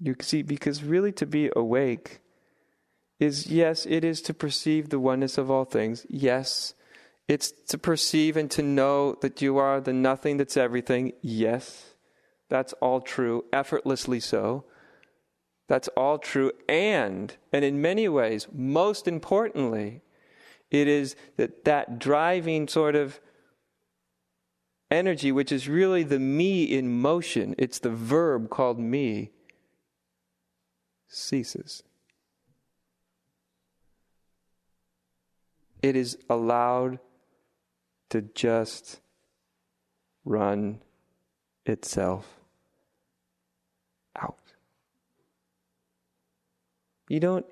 You see, because really to be awake is, yes, it is to perceive the oneness of all things. Yes, it's to perceive and to know that you are the nothing that's everything. Yes, that's all true, effortlessly so. That's all true. And in many ways, most importantly, it is that driving sort of energy, which is really the me in motion, it's the verb called me, ceases. It is allowed to just run itself out. You don't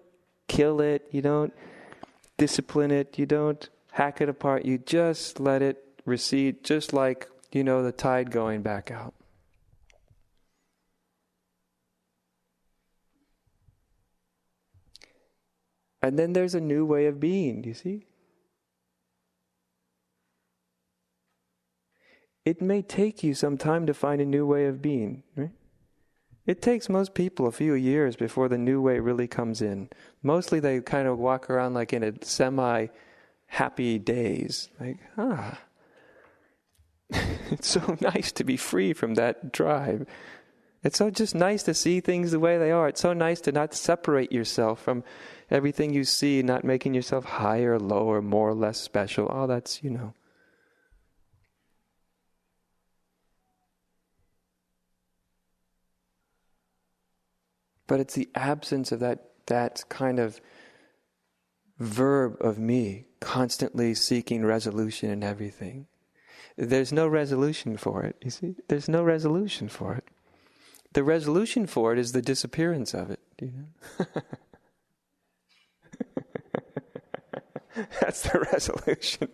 kill it, you don't discipline it, you don't hack it apart, you just let it recede, just like, the tide going back out. And then there's a new way of being, you see? It may take you some time to find a new way of being, right? It takes most people a few years before the new way really comes in. Mostly they kind of walk around like in a semi-happy daze. Like, it's so nice to be free from that drive. It's so just nice to see things the way they are. It's so nice to not separate yourself from everything you see, not making yourself higher, lower, more or less special. Oh, that's, But it's the absence of that kind of verb of me, constantly seeking resolution in everything. There's no resolution for it, you see? There's no resolution for it. The resolution for it is the disappearance of it, That's the resolution.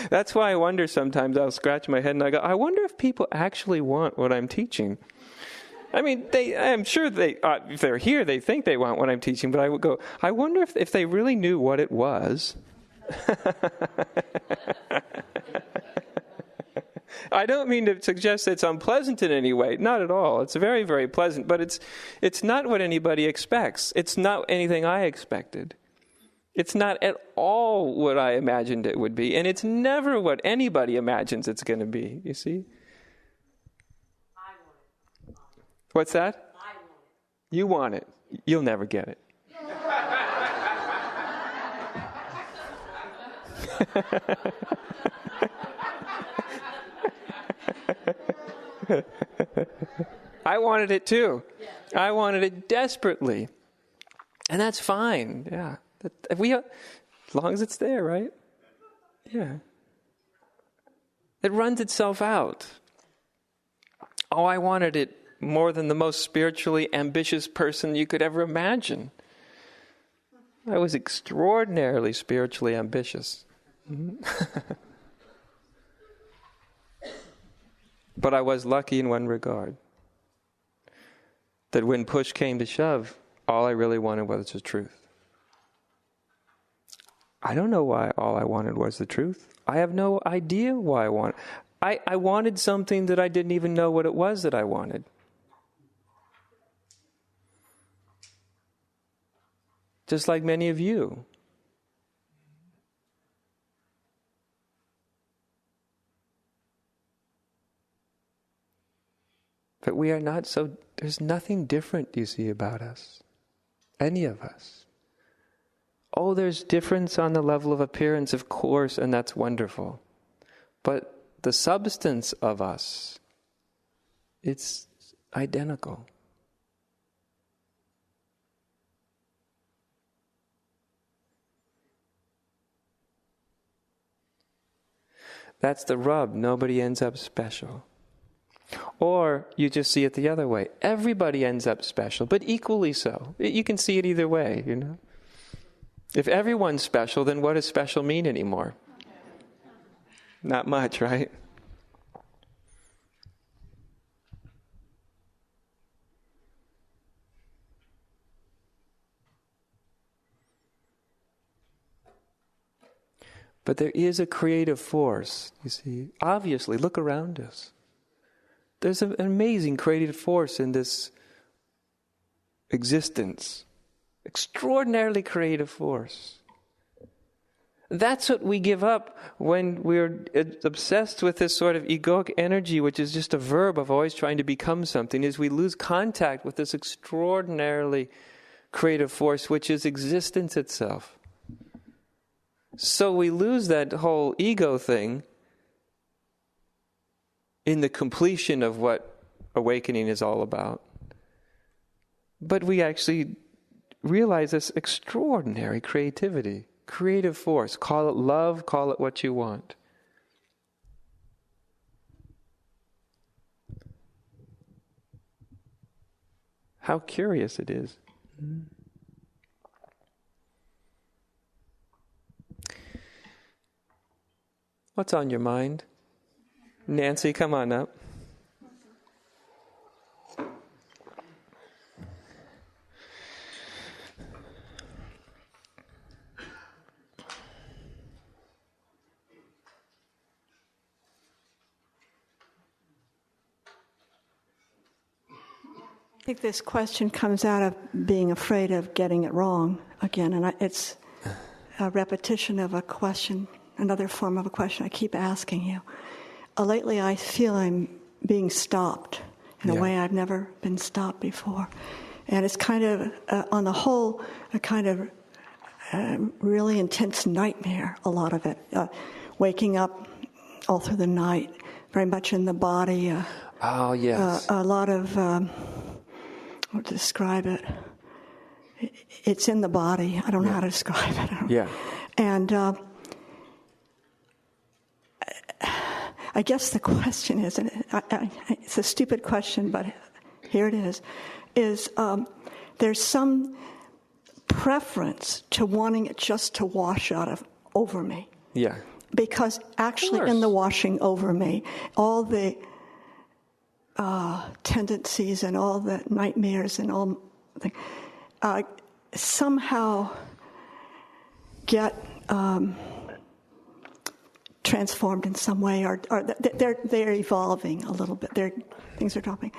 That's why I wonder sometimes, I'll scratch my head and I go, I wonder if people actually want what I'm teaching. I mean, I'm sure if they're here, they think they want what I'm teaching, but I would go, I wonder if they really knew what it was. I don't mean to suggest it's unpleasant in any way. Not at all. It's very, very pleasant, but it's not what anybody expects. It's not anything I expected. It's not at all what I imagined it would be, and it's never what anybody imagines it's going to be, you see? What's that? I want it. You want it. You'll never get it. I wanted it too. I wanted it desperately. And that's fine, yeah. As long as it's there, right? Yeah. It runs itself out. Oh, I wanted it more than the most spiritually ambitious person you could ever imagine. I was extraordinarily spiritually ambitious. But I was lucky in one regard. That when push came to shove, all I really wanted was the truth. I don't know why all I wanted was the truth. I have no idea why I wanted. I wanted something that I didn't even know what it was that I wanted. Just like many of you. But we are not so, there's nothing different, you see, about us. Any of us. Oh, there's difference on the level of appearance, of course, and that's wonderful. But the substance of us, it's identical. That's the rub. Nobody ends up special. Or you just see it the other way. Everybody ends up special, but equally so. You can see it either way, If everyone's special, then what does special mean anymore? Not much, right? But there is a creative force, you see. Obviously, look around us. There's an amazing creative force in this existence, extraordinarily creative force. That's what we give up when we're obsessed with this sort of egoic energy, which is just a verb of always trying to become something, is we lose contact with this extraordinarily creative force, which is existence itself. So we lose that whole ego thing in the completion of what awakening is all about. But we actually realize this extraordinary creativity, creative force. Call it love, call it what you want. How curious it is. What's on your mind? Nancy, come on up. I think this question comes out of being afraid of getting it wrong again, and it's a repetition of a question, another form of a question I keep asking you. Lately I feel I'm being stopped in a way I've never been stopped before. And it's kind of, on the whole, a kind of really intense nightmare, a lot of it. Waking up all through the night, very much in the body. Oh, yes. A lot of... how to describe it? It's in the body. I don't know how to describe it. Yeah. And I guess the question is, and it's a stupid question, but here it is there's some preference to wanting it just to wash over me. Yeah. Because actually in the washing over me, all the tendencies and all the nightmares and all somehow get transformed in some way, or they're evolving a little bit. Things are dropping.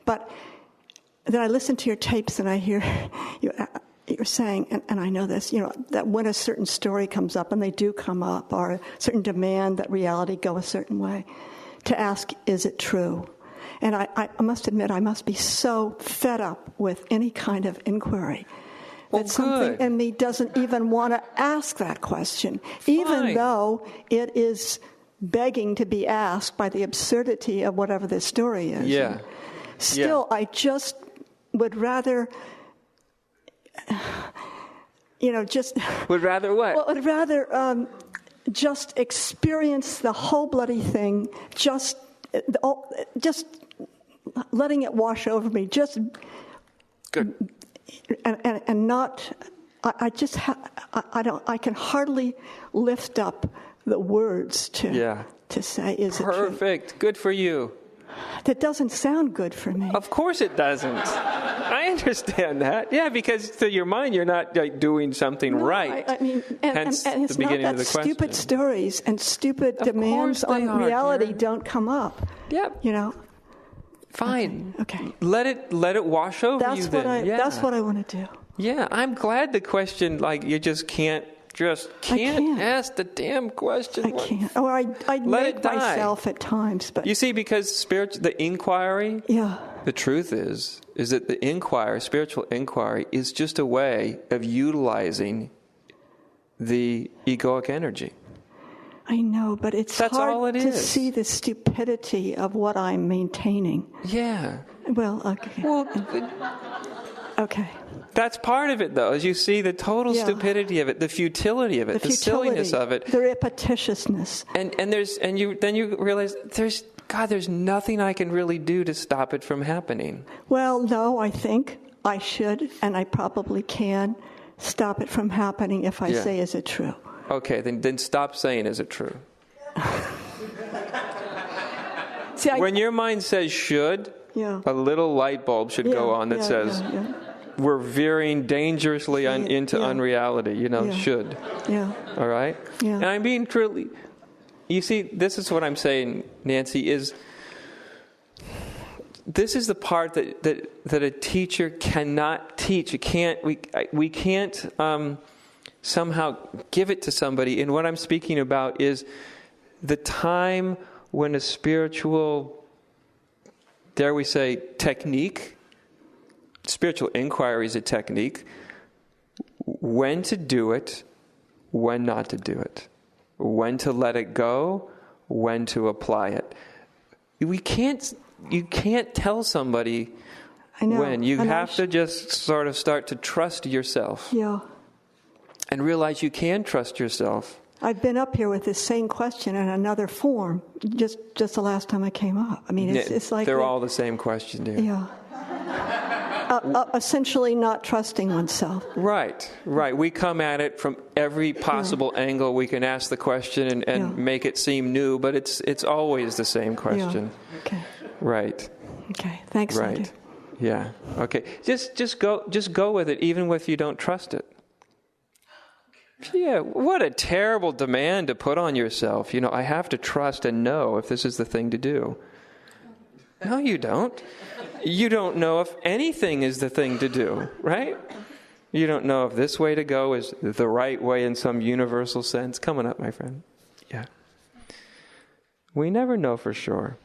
But then I listen to your tapes and I hear you're saying, and I know this, that when a certain story comes up, and they do come up, or a certain demand that reality go a certain way, to ask, is it true? And I must admit, I must be so fed up with any kind of inquiry that something in me doesn't even want to ask that question, even though it is begging to be asked by the absurdity of whatever this story is. Yeah. Still, I just would rather, just... Would rather what? Well, I'd rather just experience the whole bloody thing, just letting it wash over me, just good, and not. I can hardly lift up the words to say, is it true? Perfect. Good for you. That doesn't sound good for me. Of course it doesn't. I understand that. Yeah, because to your mind, you're not doing something right. I mean, hence and it's the beginning not of the that question. stupid stories and stupid demands on reality don't come up. Yep. Fine. Okay. Let it wash over you then. That's what I want to do. Yeah, I'm glad the question, you just can't ask the damn question. I can't. Or I make myself at times. But you see, because the inquiry, the truth is that the spiritual inquiry is just a way of utilizing the egoic energy. I know, but that's hard to see the stupidity of what I'm maintaining. Yeah. Well, okay. Okay. That's part of it, though, as you see the total stupidity of it, the futility of it, the silliness of it, the repetitiousness, and you realize there's nothing I can really do to stop it from happening. Well, no, I think I should, and I probably can stop it from happening if I say, "Is it true?" Okay, then stop saying, "Is it true?" See, when your mind says "should," a little light bulb should go on that says. We're veering dangerously into unreality, should. Yeah. All right? Yeah. And I'm being truly... You see, this is what I'm saying, Nancy, is... this is the part that a teacher cannot teach. We can't somehow give it to somebody. And what I'm speaking about is the time when a spiritual, dare we say, technique, spiritual inquiry is a technique, when to do it, when not to do it, when to let it go, when to apply it. You can't tell somebody when. You have to just sort of start to trust yourself. Yeah. And realize you can trust yourself. I've been up here with this same question in another form, just the last time I came up. I mean, it's like... They're all the same question, dear. Yeah. Essentially not trusting oneself. Right. We come at it from every possible angle. We can ask the question and make it seem new, but it's always the same question. Yeah. Okay. Right. Okay. Thanks, right. Andrew. Yeah. Okay. Just go with it, even if you don't trust it. Yeah, what a terrible demand to put on yourself. I have to trust and know if this is the thing to do. No, you don't. You don't know if anything is the thing to do, right? You don't know if this way to go is the right way in some universal sense. Coming up, my friend. Yeah. We never know for sure.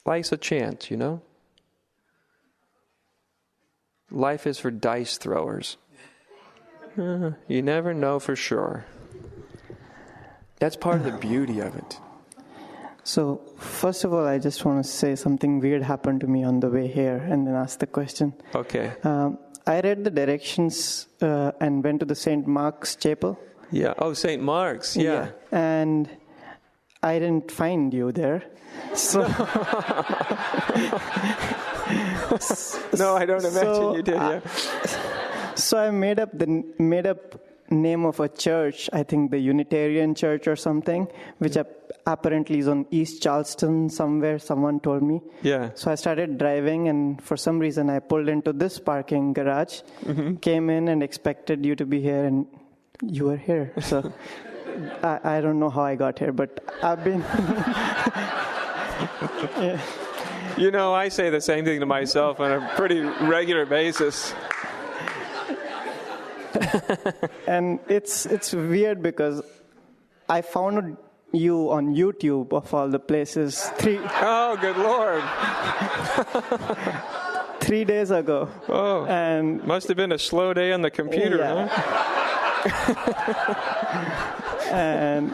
Life's a chance, Life is for dice throwers. You never know for sure. That's part of the beauty of it. So, first of all, I just want to say something weird happened to me on the way here and then ask the question. Okay. I read the directions and went to the St. Mark's Chapel. Yeah. Oh, St. Mark's. Yeah. And I didn't find you there. So no, I don't imagine you did. Yeah. So I made up name of a church, I think the Unitarian Church or something, which apparently is on East Charleston somewhere, someone told me. Yeah. So I started driving, and for some reason I pulled into this parking garage, came in and expected you to be here, and you were here. So I don't know how I got here, but I've been... Yeah. I say the same thing to myself on a pretty regular basis. And it's weird because I found you on YouTube of all the places. Oh, good Lord. 3 days ago. Oh, and must have been a slow day on the computer, yeah. Huh? And,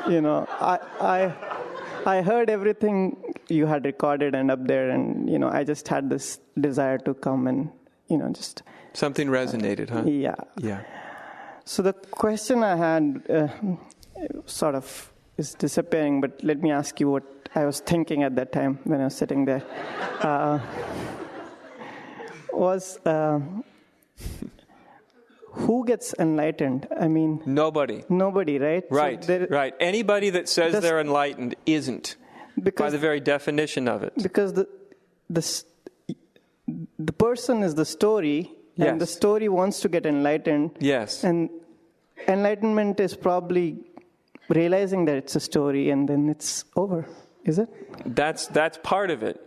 I heard everything you had recorded and up there, and, I just had this desire to come and, just... Something resonated, huh? Yeah. Yeah. So the question I had sort of is disappearing, but let me ask you what I was thinking at that time when I was sitting there. Who gets enlightened? I mean... Nobody. Nobody, right? Right, so right. Anybody that says they're enlightened isn't, by the very definition of it. Because the person is the story, yes. And the story wants to get enlightened. Yes. And enlightenment is probably realizing that it's a story and then it's over, is it? That's part of it.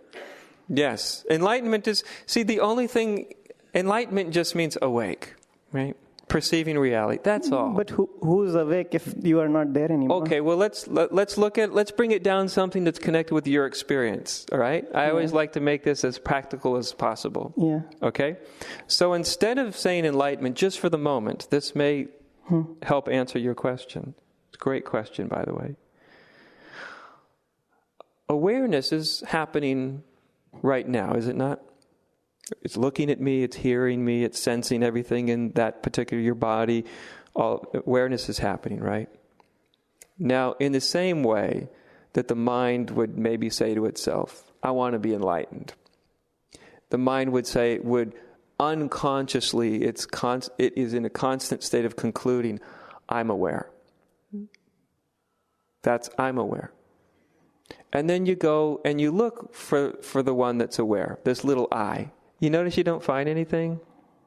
Yes. Enlightenment is, the only thing, enlightenment just means awake, right? Perceiving reality. That's all. But who's awake if you are not there anymore? Okay, well let's bring it down to something that's connected with your experience, all right? I always like to make this as practical as possible. Yeah. Okay? So instead of saying enlightenment, just for the moment, this may help answer your question. It's a great question, by the way. Awareness is happening right now, is it not? It's looking at me, it's hearing me, it's sensing everything in that particular your body. All awareness is happening, right? Now, in the same way that the mind would maybe say to itself, I want to be enlightened. The mind would unconsciously, it is in a constant state of concluding, I'm aware. I'm aware. And then you go and you look for the one that's aware, this little I. You notice you don't find anything?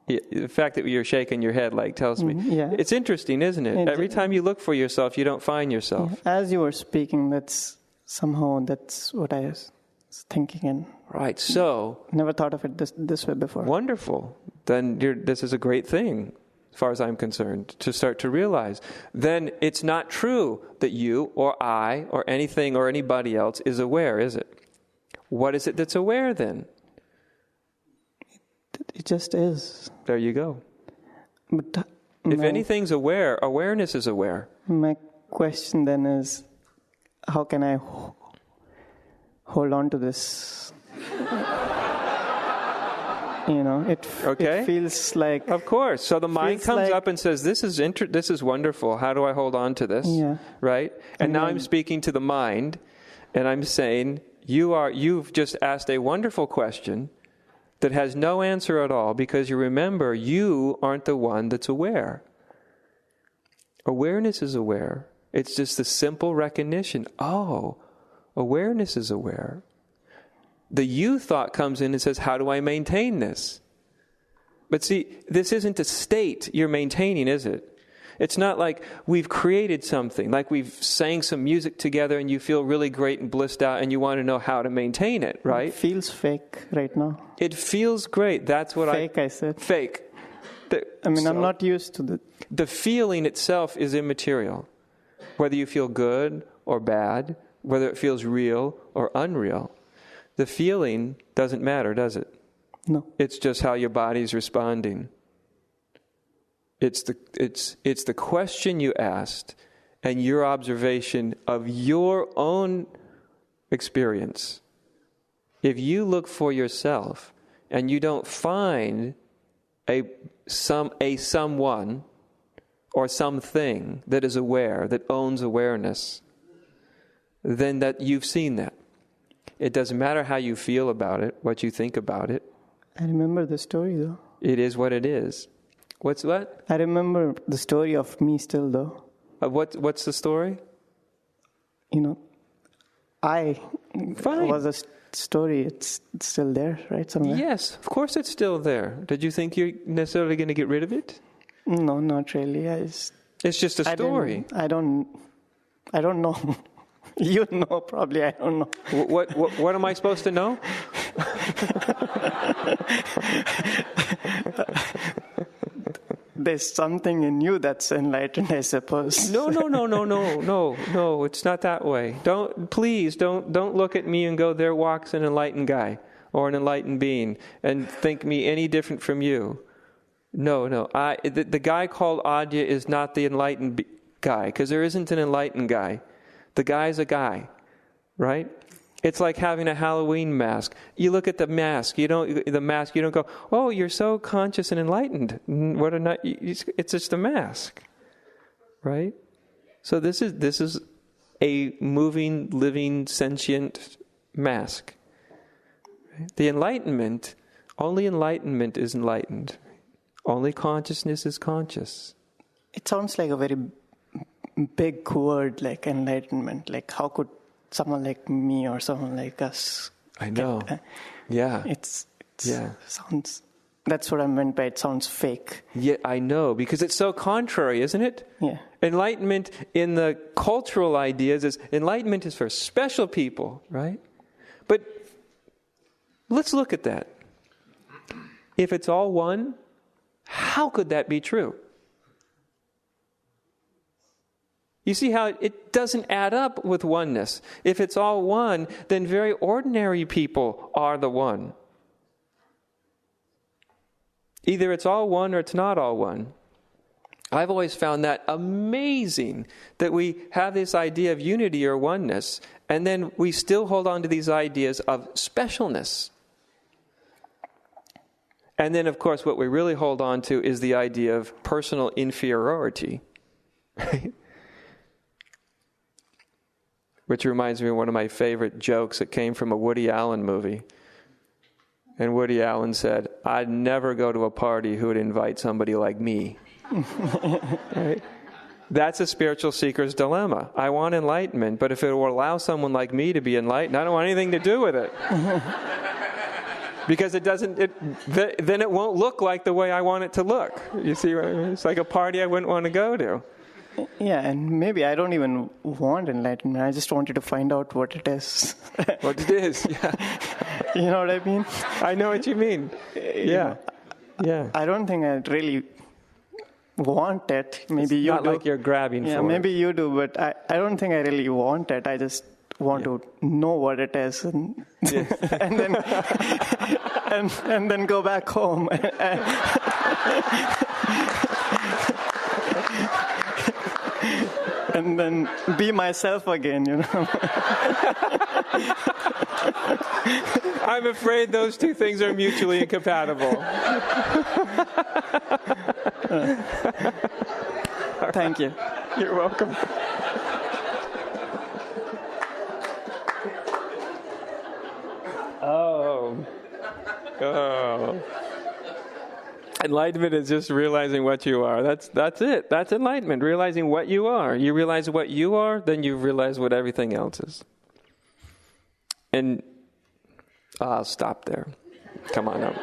The fact that you're shaking your head tells me. Yeah. It's interesting, isn't it? Every time you look for yourself, you don't find yourself. Yeah. As you were speaking, that's what I thinking and Right. So never thought of it this way before. wonderful. Then this is a great thing, as far as I'm concerned, to start to realize. Then it's not true that you or I or anything or anybody else is aware, is it? What is it that's aware then? It just is. There you go. But If anything's aware, awareness is aware. my question then is, how can I hold on to this? It feels like... Of course. So the mind comes like, up and says, this is wonderful. How do I hold on to this? Yeah. Right? And now I'm speaking to the mind, and I'm saying, you've just asked a wonderful question that has no answer at all, because you remember, you aren't the one that's aware. Awareness is aware. It's just the simple recognition. Oh, awareness is aware. The you thought comes in and says, how do I maintain this? But see, this isn't a state you're maintaining, is it? It's not like we've created something, like we've sang some music together and you feel really great and blissed out and you want to know how to maintain it, right? It feels fake right now. It feels great. That's what I said. Fake. I'm not used to the feeling itself is immaterial. Whether you feel good or bad, whether it feels real or unreal. The feeling doesn't matter, does it? No. It's just how your body's responding. It's the question you asked and your observation of your own experience. If you look for yourself and you don't find a someone or something that is aware, that owns awareness, then that you've seen that. It doesn't matter how you feel about it, what you think about it. I remember the story though. It is what it is. What's what? I remember the story of me still though. What's the story? I Fine. was a story. It's still there, right? Somewhere. Yes, of course it's still there. Did you think you're necessarily going to get rid of it? No, not really. It's just a story. I don't know. You know, probably. I don't know. What am I supposed to know? There's something in you that's enlightened, I suppose. No. It's not that way. Don't look at me and go, there walks an enlightened guy or an enlightened being, and think me any different from you. No. The guy called Adya is not the enlightened guy, because there isn't an enlightened guy. The guy's a guy, right? It's like having a Halloween mask. You look at the mask. You don't go, oh, you're so conscious and enlightened. It's just a mask, right? So this is a moving, living, sentient mask. The only enlightenment is enlightened. Only consciousness is conscious. It sounds like a very big word, like enlightenment. Like, how could someone like me or someone like us? I know. Yeah. Sounds. That's what I meant by it sounds fake. Yeah, I know, because it's so contrary, isn't it? Yeah. Enlightenment in the cultural ideas is enlightenment is for special people, right? But let's look at that. If it's all one, how could that be true? You see how it doesn't add up with oneness. If it's all one, then very ordinary people are the one. Either it's all one or it's not all one. I've always found that amazing, that we have this idea of unity or oneness, and then we still hold on to these ideas of specialness. And then, of course, what we really hold on to is the idea of personal inferiority. Right? Which reminds me of one of my favorite jokes that came from a Woody Allen movie. And Woody Allen said, I'd never go to a party who would invite somebody like me. Right? That's a spiritual seeker's dilemma. I want enlightenment, but if it will allow someone like me to be enlightened, I don't want anything to do with it. Because then it won't look like the way I want it to look. You see what I mean? It's like a party I wouldn't want to go to. Yeah, and maybe I don't even want enlightenment. I just wanted to find out what it is. What it is, yeah. You know what I mean? I know what you mean. Yeah. Yeah. I don't think I really want it. Maybe you Not do. like you're grabbing for maybe it. you do, but I don't think I really want it. I just want to know what it is, and and then and then go back home and then be myself again, you know. I'm afraid those two things are mutually incompatible. Thank you. You're welcome. Oh. Enlightenment is just realizing what you are. That's it. That's enlightenment, realizing what you are. You realize what you are, then you realize what everything else is. And I'll stop there. Come on up.